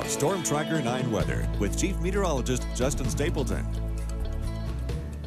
Storm Tracker 9 weather with Chief Meteorologist Justin Stapleton.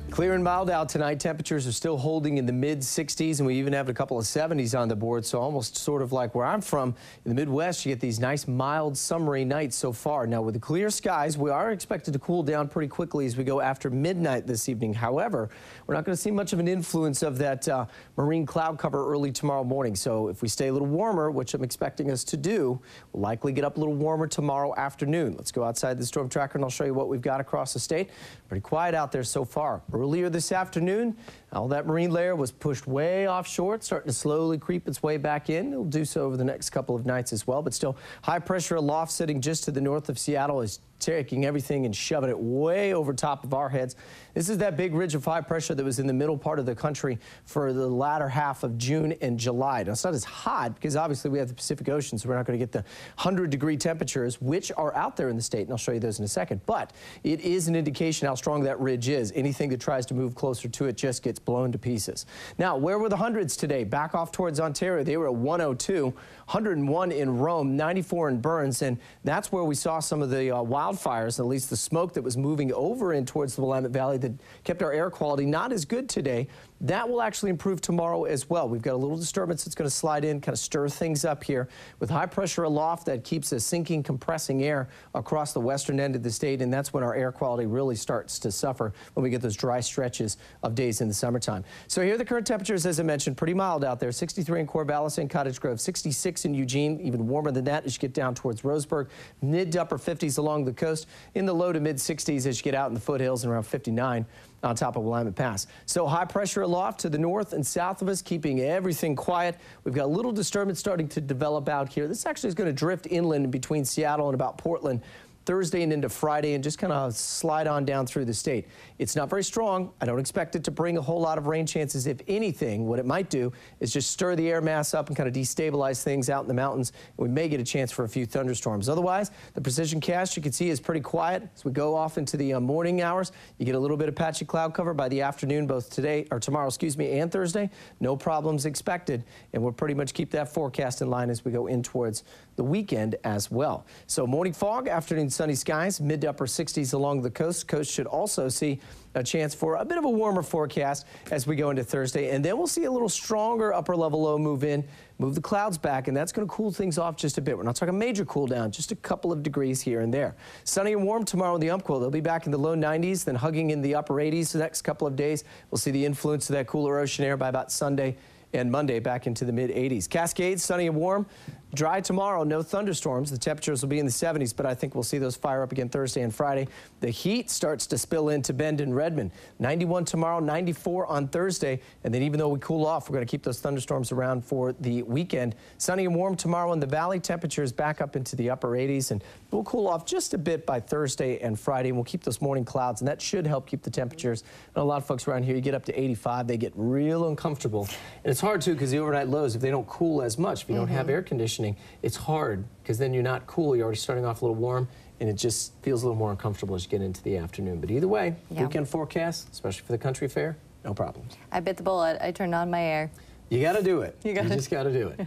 Clear and mild out tonight. Temperatures are still holding in the mid-60s, and we even have a couple of 70s on the board, so almost sort of like where I'm from. In the Midwest, you get these nice, mild, summery nights so far. Now, with the clear skies, we are expected to cool down pretty quickly as we go after midnight this evening. However, we're not going to see much of an influence of that marine cloud cover early tomorrow morning. So if we stay a little warmer, which I'm expecting us to do, we'll likely get up a little warmer tomorrow afternoon. Let's go outside the storm tracker, and I'll show you what we've got across the state. Pretty quiet out there so far. Earlier this afternoon, all that marine layer was pushed way offshore. It's starting to slowly creep its way back in. It'll do so over the next couple of nights as well, but still high pressure aloft sitting just to the north of Seattle is taking everything and shoving it way over top of our heads. This is that big ridge of high pressure that was in the middle part of the country for the latter half of June and July. Now, it's not as hot because obviously we have the Pacific Ocean, so we're not going to get the 100-degree temperatures, which are out there in the state, and I'll show you those in a second. But it is an indication how strong that ridge is. Anything that tries to move closer to it just gets blown to pieces. Now, where were the hundreds today? Back off towards Ontario, they were at 102, 101 in Rome, 94 in Burns, and that's where we saw some of the wildfires, at least the smoke that was moving over in towards the Willamette Valley that kept our air quality not as good today. That will actually improve tomorrow as well. We've got a little disturbance that's going to slide in, kind of stir things up here. With high pressure aloft, that keeps a sinking, compressing air across the western end of the state, and that's when our air quality really starts to suffer when we get those dry stretches of days in the summertime. So here are the current temperatures, as I mentioned, pretty mild out there. 63 in Corvallis and Cottage Grove, 66 in Eugene, even warmer than that as you get down towards Roseburg. Mid to upper 50s along the coast, in the low to mid 60s as you get out in the foothills, and around 59 on top of Willamette Pass. So high pressure aloft to the north and south of us, keeping everything quiet. We've got a little disturbance starting to develop out here. This actually is going to drift inland in between Seattle and about Portland Thursday and into Friday, and just kind of slide on down through the state. It's not very strong. I don't expect it to bring a whole lot of rain chances. If anything, what it might do is just stir the air mass up and kind of destabilize things out in the mountains. We may get a chance for a few thunderstorms. Otherwise, the precision cast you can see is pretty quiet. As we go off into the morning hours, you get a little bit of patchy cloud cover by the afternoon, both today or tomorrow, excuse me, and Thursday. No problems expected, and we'll pretty much keep that forecast in line as we go in towards the weekend as well. So morning fog, afternoon sunny skies, mid to upper 60s along the coast. Coast should also see a chance for a bit of a warmer forecast as we go into Thursday. And then we'll see a little stronger upper level low move in, move the clouds back, and that's going to cool things off just a bit. We're not talking major cool down, just a couple of degrees here and there. Sunny and warm tomorrow in the Umpqua. They'll be back in the low 90s, then hugging in the upper 80s the next couple of days. We'll see the influence of that cooler ocean air by about Sunday and Monday back into the mid-80s. Cascades, sunny and warm. Dry tomorrow, no thunderstorms. The temperatures will be in the 70s, but I think we'll see those fire up again Thursday and Friday. The heat starts to spill into Bend and Redmond. 91 tomorrow, 94 on Thursday, and then even though we cool off, we're going to keep those thunderstorms around for the weekend. Sunny and warm tomorrow in the valley. Temperatures back up into the upper 80s, and we'll cool off just a bit by Thursday and Friday, and we'll keep those morning clouds, and that should help keep the temperatures. And a lot of folks around here, you get up to 85, they get real uncomfortable. And it's hard, too, because the overnight lows, if they don't cool as much, if you don't have air conditioning, it's hard because then you're not cool. You're already starting off a little warm, and it just feels a little more uncomfortable as you get into the afternoon. But either way, weekend forecast, especially for the country fair, no problems. I bit the bullet. I turned on my air. You got to do it. You just got to do it.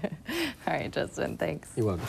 All right, Justin, thanks. You're welcome.